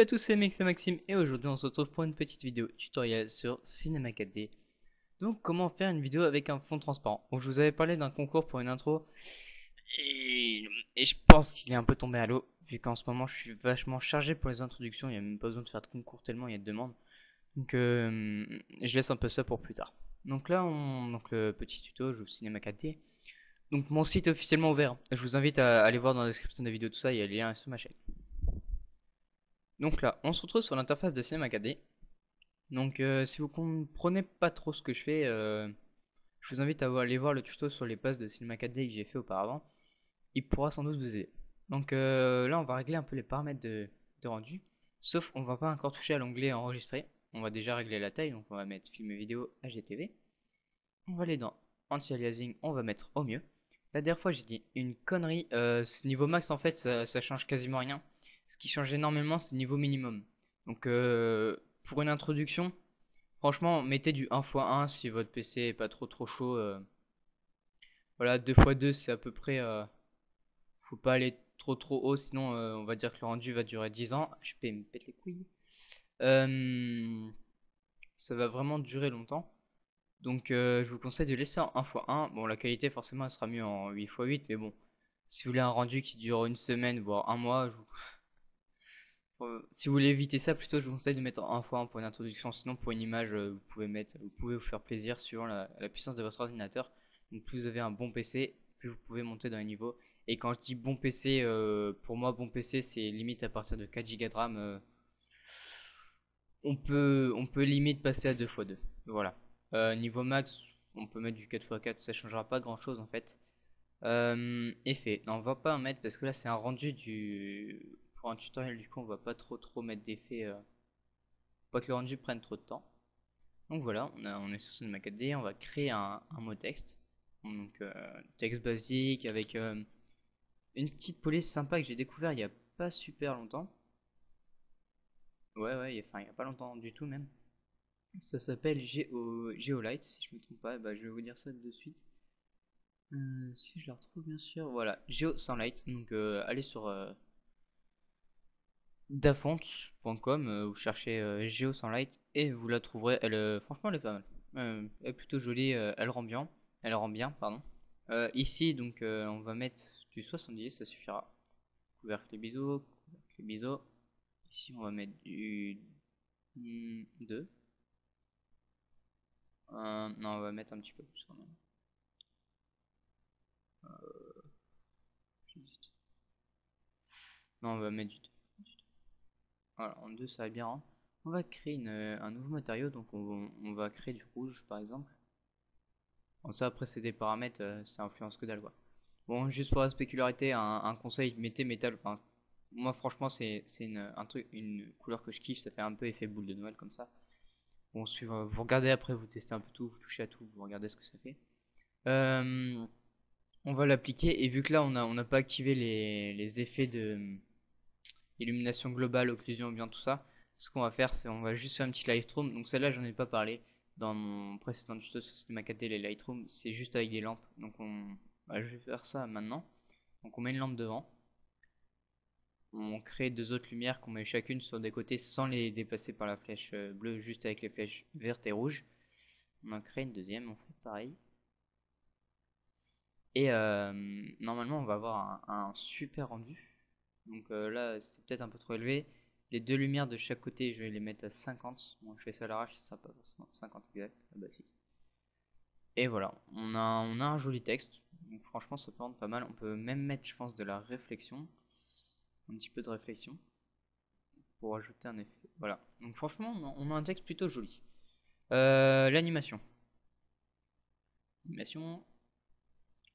à tous, c'est Mec, c'est Maxime et aujourd'hui on se retrouve pour une petite vidéo tutoriel sur Cinema 4D. Donc comment faire une vidéo avec un fond transparent. Bon, je vous avais parlé d'un concours pour une intro et je pense qu'il est un peu tombé à l'eau vu qu'en ce moment je suis vachement chargé pour les introductions, il n'y a même pas besoin de faire de concours tellement il y a de demandes. Donc je laisse un peu ça pour plus tard. Donc là, donc le petit tuto, je joue Cinema 4D. Donc mon site est officiellement ouvert. Je vous invite à aller voir dans la description de la vidéo tout ça, il y a le lien sur ma chaîne. Donc là, on se retrouve sur l'interface de Cinema 4D. Donc si vous comprenez pas trop ce que je fais, je vous invite à aller voir le tuto sur les passes de Cinema 4D que j'ai fait auparavant. Il pourra sans doute vous aider. Donc là, on va régler un peu les paramètres de rendu. Sauf on va pas encore toucher à l'onglet enregistrer. On va déjà régler la taille, donc on va mettre film et vidéo HDTV. On va aller dans anti-aliasing, on va mettre au mieux. La dernière fois j'ai dit une connerie, niveau max en fait ça change quasiment rien. Ce qui change énormément c'est niveau minimum. Donc pour une introduction, franchement mettez du 1x1 si votre PC est pas trop chaud. Voilà, 2x2 c'est à peu près, faut pas aller trop haut sinon on va dire que le rendu va durer 10 ans. HP me pète les couilles. Ça va vraiment durer longtemps. Donc je vous conseille de laisser en 1x1. Bon, la qualité forcément elle sera mieux en 8x8, mais bon, si vous voulez un rendu qui dure une semaine voire un mois, si vous voulez éviter ça, plutôt je vous conseille de mettre en 1x1 pour une introduction. Sinon pour une image, vous pouvez vous faire plaisir suivant la puissance de votre ordinateur. Donc plus vous avez un bon PC, plus vous pouvez monter dans les niveaux. Et quand je dis bon PC, pour moi bon PC c'est limite à partir de 4 Go de RAM. On peut limite passer à 2x2. Voilà. Niveau max, on peut mettre du 4x4, ça changera pas grand chose en fait. Effet, non, on va pas en mettre parce que là c'est un rendu pour un tutoriel, du coup on va pas trop mettre d'effets, pas que le rendu prenne trop de temps. Donc voilà, on est sur Cinema 4D, on va créer un mot texte. Donc texte basique avec une petite police sympa que j'ai découvert il y a pas super longtemps. Ouais, enfin il y a pas longtemps du tout même. Ça s'appelle Geolight, si je me trompe pas, bah, je vais vous dire ça de suite. Si je la retrouve bien sûr, voilà, Geo Sunlight. Donc allez sur dafont.com, vous cherchez Geo Sunlight et vous la trouverez. Elle, franchement, elle est pas mal. Elle est plutôt jolie, elle rend bien, pardon. Ici, donc, on va mettre du 70, ça suffira. Couvercle les biseaux, couvercle les biseaux. Ici, on va mettre du 2. Non, on va mettre un petit peu plus quand même. Non, on va mettre du 2. Voilà, en 2 ça va bien, hein. On va créer un nouveau matériau, donc on va créer du rouge par exemple. Bon, ça après c'est des paramètres, ça influence que dalle quoi. Bon, juste pour la spécularité, un conseil, mettez métal. Enfin, moi franchement c'est une couleur que je kiffe, ça fait un peu effet boule de Noël comme ça. Bon, vous regardez après, vous testez un peu tout, vous touchez à tout, vous regardez ce que ça fait. On va l'appliquer et vu que là on n'a pas activé les effets de illumination globale, occlusion, bien tout ça. Ce qu'on va faire, c'est on va juste faire un petit Lightroom. Donc celle-là, j'en ai pas parlé dans mon précédent tuto sur Cinema 4D. Les Lightroom, c'est juste avec des lampes. Donc je vais faire ça maintenant. Donc on met une lampe devant. On crée deux autres lumières qu'on met chacune sur des côtés sans les dépasser par la flèche bleue, juste avec les flèches vertes et rouges. On en crée une deuxième, on fait pareil. Et normalement, on va avoir un super rendu. Donc là, c'est peut-être un peu trop élevé. Les deux lumières de chaque côté, je vais les mettre à 50. Bon, je fais ça à l'arrache, ce sera pas forcément 50 exact. Ah bah si. Et voilà, on a un joli texte. Donc franchement, ça peut rendre pas mal. On peut même mettre, je pense, de la réflexion. Un petit peu de réflexion. Pour ajouter un effet. Voilà. Donc franchement, on a un texte plutôt joli. L'animation. Animation,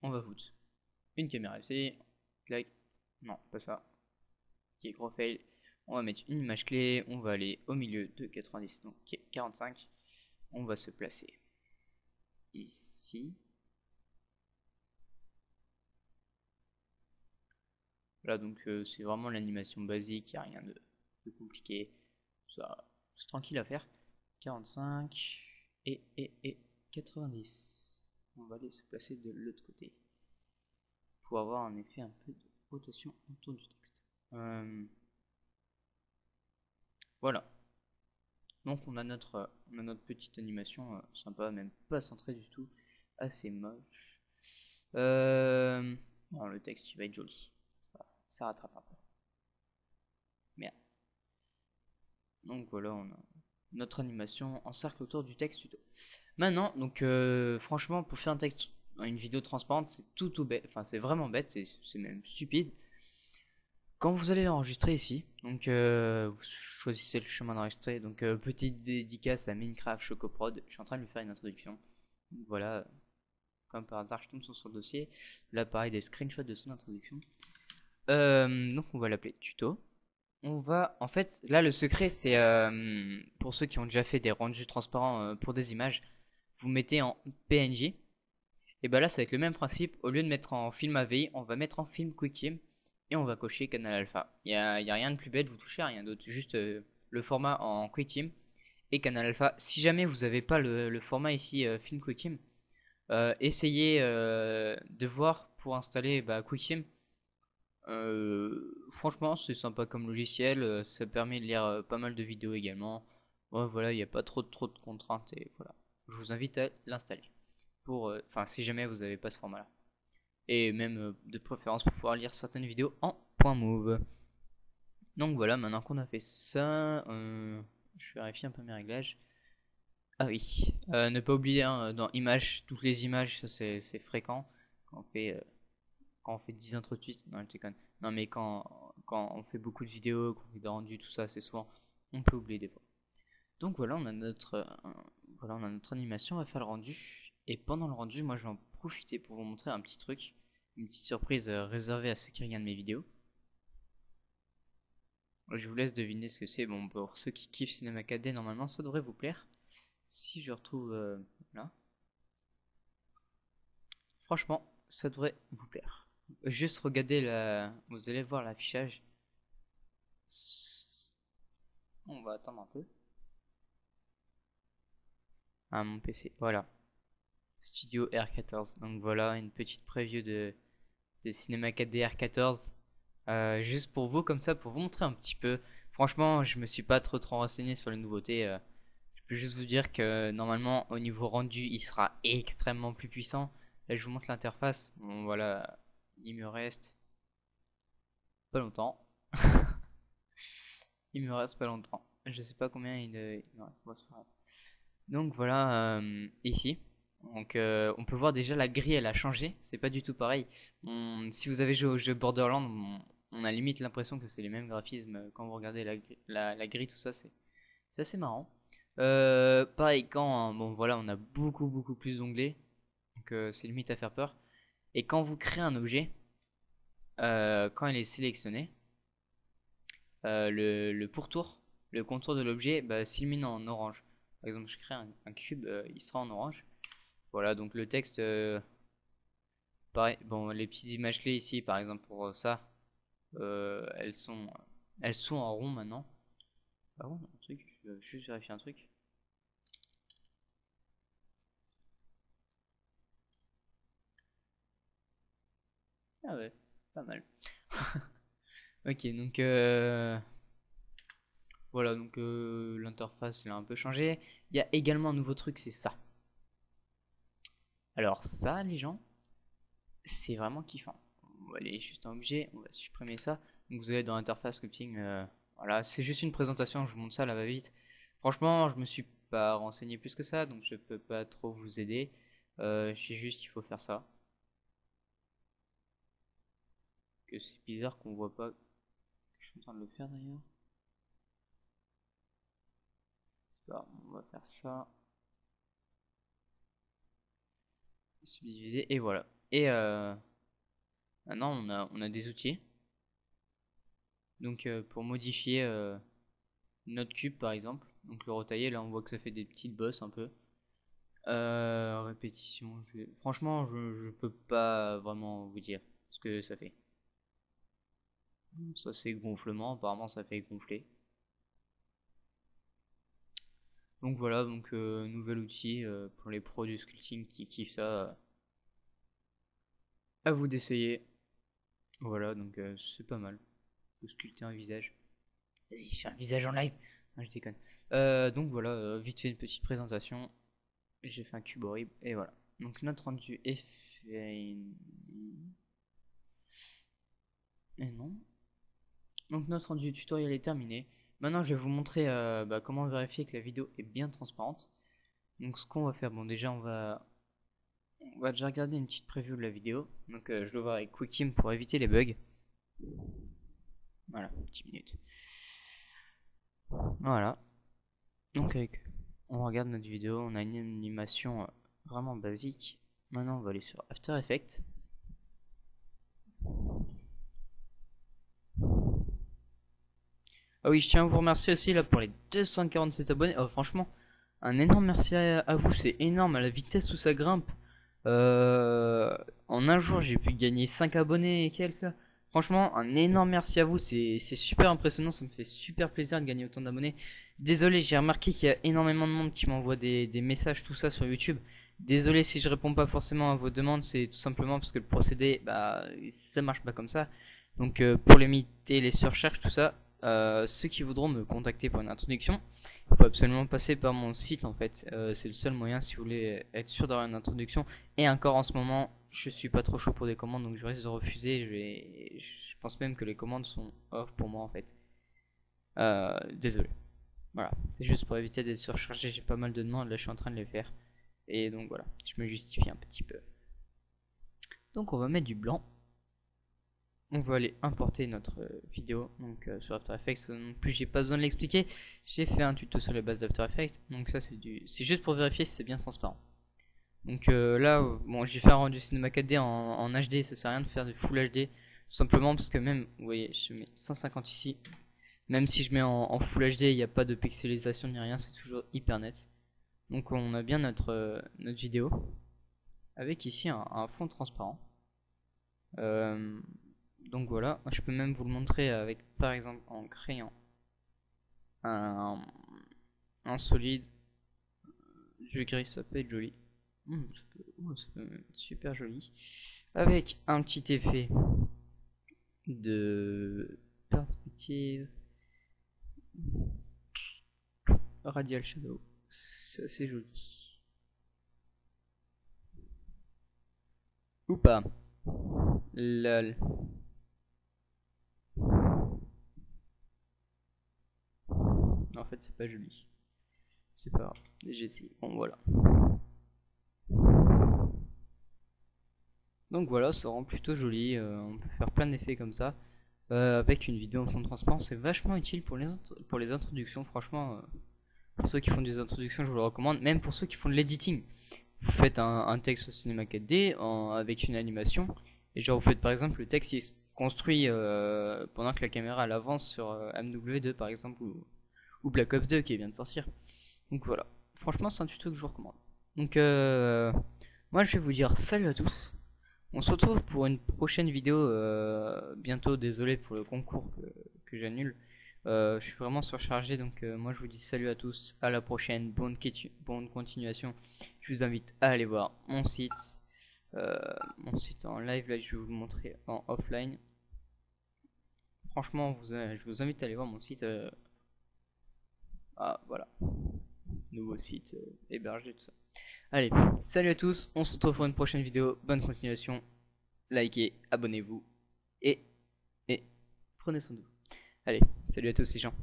on va foutre une caméra ici. Clac. Non, pas ça. Qui est gros fail. On va mettre une image clé, on va aller au milieu de 90, donc 45. On va se placer ici. Là donc c'est vraiment l'animation basique, il n'y a rien de compliqué. Ça, c'est tranquille à faire. 45 et 90. On va aller se placer de l'autre côté pour avoir un effet un peu de rotation autour du texte. Voilà. Donc on a notre petite animation sympa, même pas centrée du tout, assez moche. Bon, le texte il va être joli, ça rattrape un peu. Merde. Donc voilà, on a notre animation en cercle autour du texte tuto. Maintenant, donc franchement, pour faire un texte, une vidéo transparente, c'est tout bête, enfin c'est vraiment bête, c'est même stupide. Quand vous allez l'enregistrer ici, donc vous choisissez le chemin d'enregistrer, donc petite dédicace à Minecraft Chocoprod, je suis en train de lui faire une introduction. Donc, voilà, comme par hasard, je tombe sur son dossier. Là, pareil, des screenshots de son introduction. Donc on va l'appeler tuto. On va, en fait, là le secret c'est pour ceux qui ont déjà fait des rendus transparents pour des images, vous mettez en PNG. Et bah là, ça va être le même principe. Au lieu de mettre en film AVI, on va mettre en film QuickTime et on va cocher Canal Alpha. Y a rien de plus bête, vous touchez à rien d'autre, juste le format en QuickTime et Canal Alpha. Si jamais vous n'avez pas le format ici film QuickTime, essayez de voir pour installer QuickTime. Franchement, c'est sympa comme logiciel, ça permet de lire pas mal de vidéos également. Ouais, voilà, il n'y a pas trop de contraintes et voilà. Je vous invite à l'installer pour, enfin, si jamais vous n'avez pas ce format-là. Et même de préférence pour pouvoir lire certaines vidéos en point .move. Donc voilà, maintenant qu'on a fait ça, je vérifie un peu mes réglages. Ah oui, ne pas oublier hein, dans images, toutes les images, ça c'est fréquent quand on fait 10 intros de suite. Non, je déconne. Non, mais quand on fait beaucoup de vidéos, qu'on fait des rendus, tout ça, c'est souvent, on peut oublier des fois. Donc voilà, voilà, on a notre animation, on va faire le rendu. Et pendant le rendu, moi je vais en profiter pour vous montrer un petit truc, une petite surprise réservée à ceux qui regardent mes vidéos. Je vous laisse deviner ce que c'est. Bon, pour ceux qui kiffent Cinéma 4D, normalement ça devrait vous plaire. Si je retrouve là, franchement, ça devrait vous plaire. Juste regardez vous allez voir l'affichage. On va attendre un peu. Ah, mon PC, voilà. Studio R14. Donc voilà, une petite preview de Cinema 4D R14. Juste pour vous, comme ça, pour vous montrer un petit peu. Franchement, je me suis pas trop renseigné sur les nouveautés. Je peux juste vous dire que normalement, au niveau rendu, il sera extrêmement plus puissant. Là, je vous montre l'interface. Bon, voilà, il me reste pas longtemps. Il me reste pas longtemps. Je sais pas combien il me reste. Bon, c'est pas grave. Donc voilà, ici. Donc on peut voir déjà la grille elle a changé, c'est pas du tout pareil. Si vous avez joué au jeu Borderlands, on a limite l'impression que c'est les mêmes graphismes quand vous regardez la grille, tout ça, c'est assez marrant. Pareil quand, bon voilà, on a beaucoup plus d'onglets, donc c'est limite à faire peur. Et quand vous créez un objet, quand il est sélectionné, le pourtour, le contour de l'objet s'illumine en orange. Par exemple, je crée un cube, il sera en orange. Voilà, donc le texte, pareil, bon, les petites images clés ici, par exemple pour ça, euh, elles sont, elles sont en rond maintenant. Ah bon, un truc, je vais juste vérifier un truc. Ah ouais, pas mal. Ok, donc voilà, donc l'interface elle a un peu changé. Il y a également un nouveau truc, c'est ça. Alors ça, les gens, c'est vraiment kiffant. On va aller juste en objet, on va supprimer ça. Donc vous allez dans l'interface scripting. Voilà, c'est juste une présentation, je vous montre ça là va vite. Franchement, je me suis pas renseigné plus que ça, donc je peux pas trop vous aider. Je sais juste qu'il faut faire ça. Que c'est bizarre qu'on voit pas. Je suis en train de le faire d'ailleurs. Alors, on va faire ça. Subdiviser et voilà. Et maintenant on a des outils. Donc pour modifier notre cube par exemple, donc le retailler, là on voit que ça fait des petites bosses un peu. Répétition, franchement je peux pas vraiment vous dire ce que ça fait. Ça c'est gonflement, apparemment ça fait gonfler. Donc voilà, donc nouvel outil pour les pros du sculpting qui kiffent ça. À vous d'essayer. Voilà, donc c'est pas mal. Faut sculpter un visage. Vas-y, j'ai un visage en live. Ah, je déconne. Donc voilà, vite fait une petite présentation. J'ai fait un cube horrible et voilà. Donc notre rendu est fait. Et non. Donc notre rendu tutoriel est terminé. Maintenant je vais vous montrer comment vérifier que la vidéo est bien transparente. Donc ce qu'on va faire, bon déjà on va déjà regarder une petite preview de la vidéo. Donc je le vois avec QuickTime pour éviter les bugs. Voilà, 10 minutes. Voilà. Donc on regarde notre vidéo, on a une animation vraiment basique. Maintenant on va aller sur After Effects. Ah oui, je tiens à vous remercier aussi là pour les 247 abonnés. Oh, franchement, un énorme merci à vous, c'est énorme à la vitesse où ça grimpe. En un jour, j'ai pu gagner 5 abonnés et quelques. Franchement, un énorme merci à vous, c'est super impressionnant, ça me fait super plaisir de gagner autant d'abonnés. Désolé, j'ai remarqué qu'il y a énormément de monde qui m'envoie des messages, tout ça sur YouTube. Désolé si je réponds pas forcément à vos demandes, c'est tout simplement parce que le procédé, bah, ça marche pas comme ça. Donc pour limiter les surcharges, tout ça, ceux qui voudront me contacter pour une introduction, il faut absolument passer par mon site en fait. C'est le seul moyen si vous voulez être sûr d'avoir une introduction. Et encore en ce moment, je suis pas trop chaud pour des commandes, donc je risque de refuser. Je pense même que les commandes sont off pour moi en fait. Désolé. Voilà, c'est juste pour éviter d'être surchargé. J'ai pas mal de demandes, là je suis en train de les faire. Et donc voilà, je me justifie un petit peu. Donc on va mettre du blanc. On va aller importer notre vidéo donc sur After Effects. Non plus j'ai pas besoin de l'expliquer. J'ai fait un tuto sur les bases d'After Effects. Donc ça c'est juste pour vérifier si c'est bien transparent. Donc là bon j'ai fait un rendu cinéma 4D en HD. Ça sert à rien de faire du Full HD. Tout simplement parce que même vous voyez je mets 150 ici. Même si je mets en Full HD il n'y a pas de pixelisation ni rien. C'est toujours hyper net. Donc on a bien notre vidéo. Avec ici un fond transparent. Donc voilà, je peux même vous le montrer avec par exemple en créant un solide jeu gris, ça peut être joli. Ça peut être super joli. Avec un petit effet de perspective radial shadow, c'est assez joli. Ou pas. Lol. En fait c'est pas joli. C'est pas grave. J'ai essayé. Bon voilà. Donc voilà, ça rend plutôt joli. On peut faire plein d'effets comme ça. Avec une vidéo en fond transparent, c'est vachement utile pour les introductions. Franchement, pour ceux qui font des introductions, je vous le recommande. Même pour ceux qui font de l'editing. Vous faites un texte au cinéma 4D avec une animation. Et genre vous faites par exemple le texte il se construit pendant que la caméra elle avance sur MW2 par exemple ou Black Ops 2 qui vient de sortir. Donc voilà, franchement c'est un tuto que je vous recommande. Donc moi je vais vous dire salut à tous. On se retrouve pour une prochaine vidéo bientôt. Désolé pour le concours que j'annule. Je suis vraiment surchargé donc moi je vous dis salut à tous, à la prochaine, bonne continuation. Je vous invite à aller voir mon site en live. Là je vais vous le montrer en offline. Franchement je vous invite à aller voir mon site. Voilà, nouveau site hébergé tout ça. Allez, salut à tous, on se retrouve pour une prochaine vidéo, bonne continuation, likez, abonnez-vous et prenez soin de vous. Allez, salut à tous les gens.